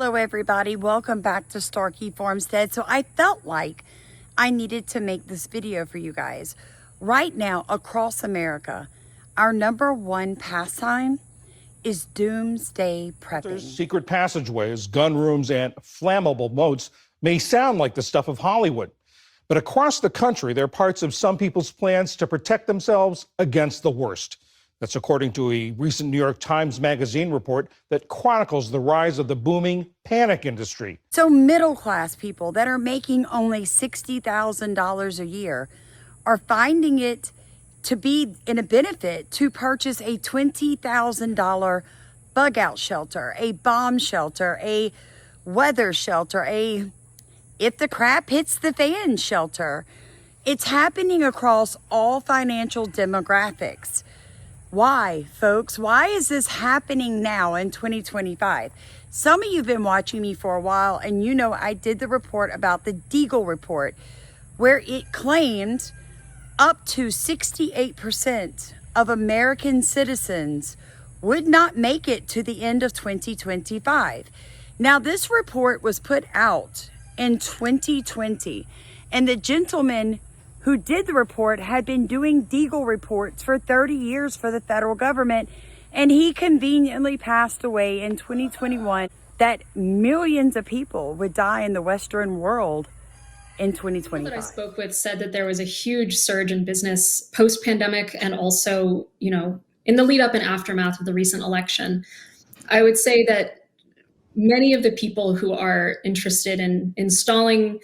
Hello everybody, welcome back to Starkey Farmstead. So I felt like I needed to make this video for you guys. Right now across America, our #1 pastime is doomsday prepping. Secret passageways, gun rooms, and flammable moats may sound like the stuff of Hollywood. But across the country, they're parts of some people's plans to protect themselves against the worst. That's according to a recent New York Times Magazine report that chronicles the rise of the booming panic industry. So middle-class people that are making only $60,000 a year are finding it to be in a benefit to purchase a $20,000 bug-out shelter, a bomb shelter, a weather shelter, a if the crap hits the fan shelter. It's happening across all financial demographics. Why, folks? Why is this happening now in 2025? Some of you have been watching me for a while, and you know I did the report about the Deagel report, where it claimed up to 68% of American citizens would not make it to the end of 2025. Now, this report was put out in 2020, and the gentleman who did the report had been doing Deagel reports for 30 years for the federal government, and he conveniently passed away in 2021, that millions of people would die in the Western world in 2025. People that I spoke with said that there was a huge surge in business post-pandemic and also, in the lead up and aftermath of the recent election. I would say that many of the people who are interested in installing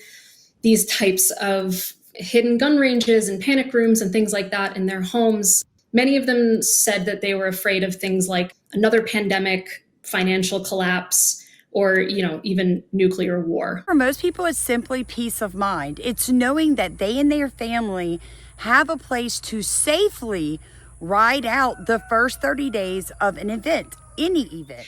these types of hidden gun ranges and panic rooms and things like that in their homes, many of them said that they were afraid of things like another pandemic, financial collapse, or, even nuclear war. For most people, it's simply peace of mind. It's knowing that they and their family have a place to safely ride out the first 30 days of an event, any event.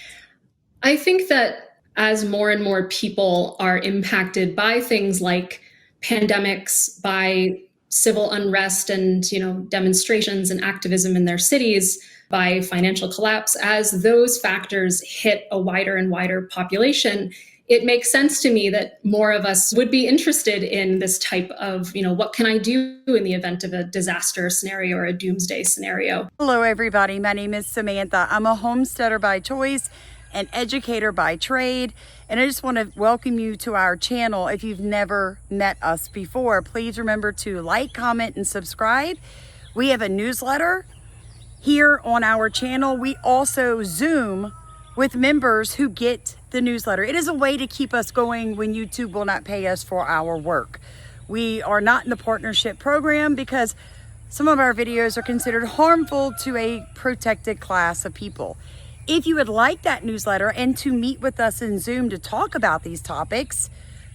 I think that as more and more people are impacted by things like pandemics, by civil unrest and, demonstrations and activism in their cities, by financial collapse, as those factors hit a wider and wider population, it makes sense to me that more of us would be interested in this type of, what can I do in the event of a disaster scenario or a doomsday scenario? Hello, everybody. My name is Samantha. I'm a homesteader by choice, an educator by trade, and I just want to welcome you to our channel. If you've never met us before, please remember to like, comment, and subscribe. We have a newsletter here on our channel. We also Zoom with members who get the newsletter. It is a way to keep us going when YouTube will not pay us for our work. We are not in the partnership program because some of our videos are considered harmful to a protected class of people. If you would like that newsletter and to meet with us in Zoom to talk about these topics,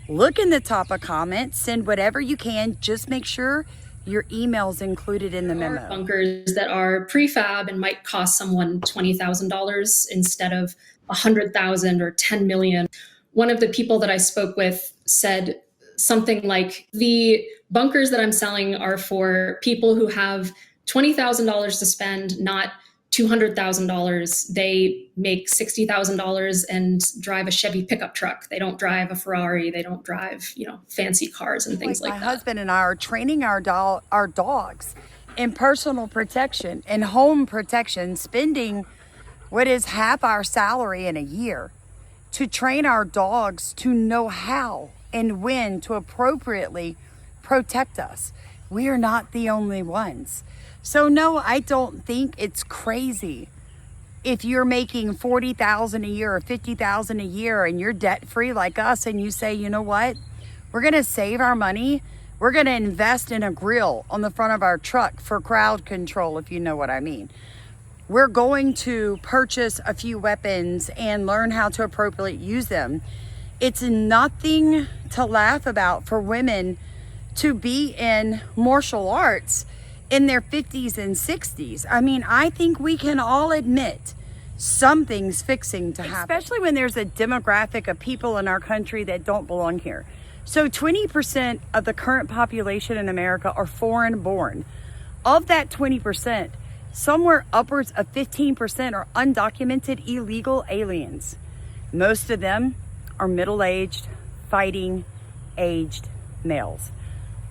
look in the top of comments, send whatever you can. Just make sure your email's included in the memo. There are bunkers that are prefab and might cost someone $20,000 instead of $100,000 or $10 million. One of the people that I spoke with said something like, the bunkers that I'm selling are for people who have $20,000 to spend, not $200,000. They make $60,000 and drive a Chevy pickup truck. They don't drive a Ferrari. They don't drive, fancy cars and things like that. My husband and I are training our dogs in personal protection and home protection, spending what is half our salary in a year to train our dogs to know how and when to appropriately protect us. We are not the only ones. So no, I don't think it's crazy if you're making $40,000 a year or $50,000 a year and you're debt free like us, and you say, you know what, we're going to save our money. We're going to invest in a grill on the front of our truck for crowd control, if you know what I mean. We're going to purchase a few weapons and learn how to appropriately use them. It's nothing to laugh about for women to be in martial arts in their 50s and 60s. I mean, I think we can all admit something's fixing to happen, especially when there's a demographic of people in our country that don't belong here. So 20% of the current population in America are foreign born. Of that 20%, somewhere upwards of 15% are undocumented illegal aliens. Most of them are middle-aged, fighting, aged males.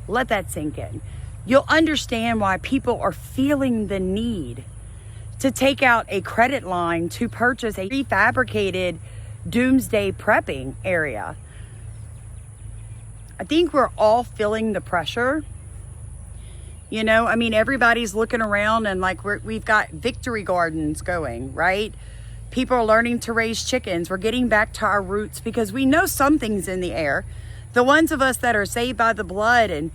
Let that sink in. You'll understand why people are feeling the need to take out a credit line to purchase a prefabricated doomsday prepping area. I think we're all feeling the pressure. You know, I mean, everybody's looking around and like we've got victory gardens going, right? People are learning to raise chickens. We're getting back to our roots because we know something's in the air. The ones of us that are saved by the blood and,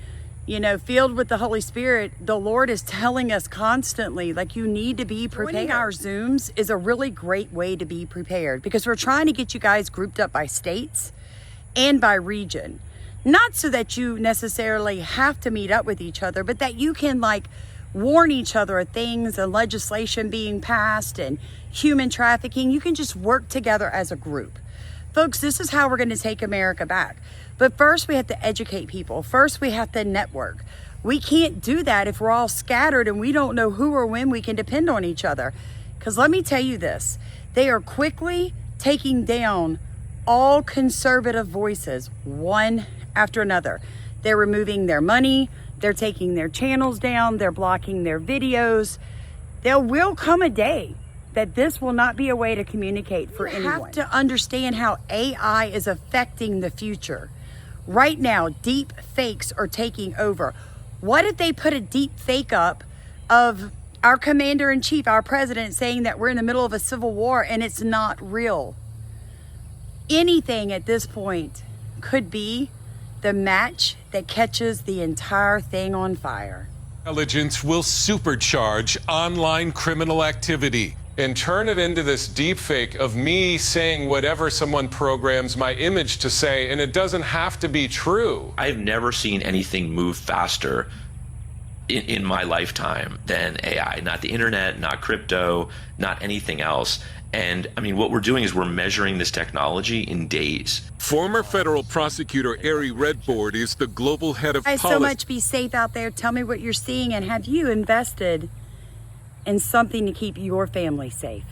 you know, filled with the Holy Spirit, the Lord is telling us constantly, like, you need to be prepared. Joining our Zooms is a really great way to be prepared because we're trying to get you guys grouped up by states and by region. Not so that you necessarily have to meet up with each other, but that you can like warn each other of things and legislation being passed and human trafficking. You can just work together as a group. Folks, this is how we're going to take America back. But first we have to educate people. First we have to network. We can't do that if we're all scattered and we don't know who or when we can depend on each other. Because let me tell you this, they are quickly taking down all conservative voices, one after another. They're removing their money, they're taking their channels down, they're blocking their videos. There will come a day that this will not be a way to communicate for anyone. You have to understand how AI is affecting the future. Right now, deep fakes are taking over. What if they put a deep fake up of our commander-in-chief, our president, saying that we're in the middle of a civil war and it's not real? Anything at this point could be the match that catches the entire thing on fire. Intelligence will supercharge online criminal activity and turn it into this deepfake of me saying whatever someone programs my image to say, and it doesn't have to be true. I've never seen anything move faster in my lifetime than AI. Not the internet, not crypto, not anything else. And I mean, what we're doing is we're measuring this technology in days. Former federal prosecutor Ari Redford is the global head of Guys, so much. Be safe out there. Tell me what you're seeing, and have you invested in something to keep your family safe?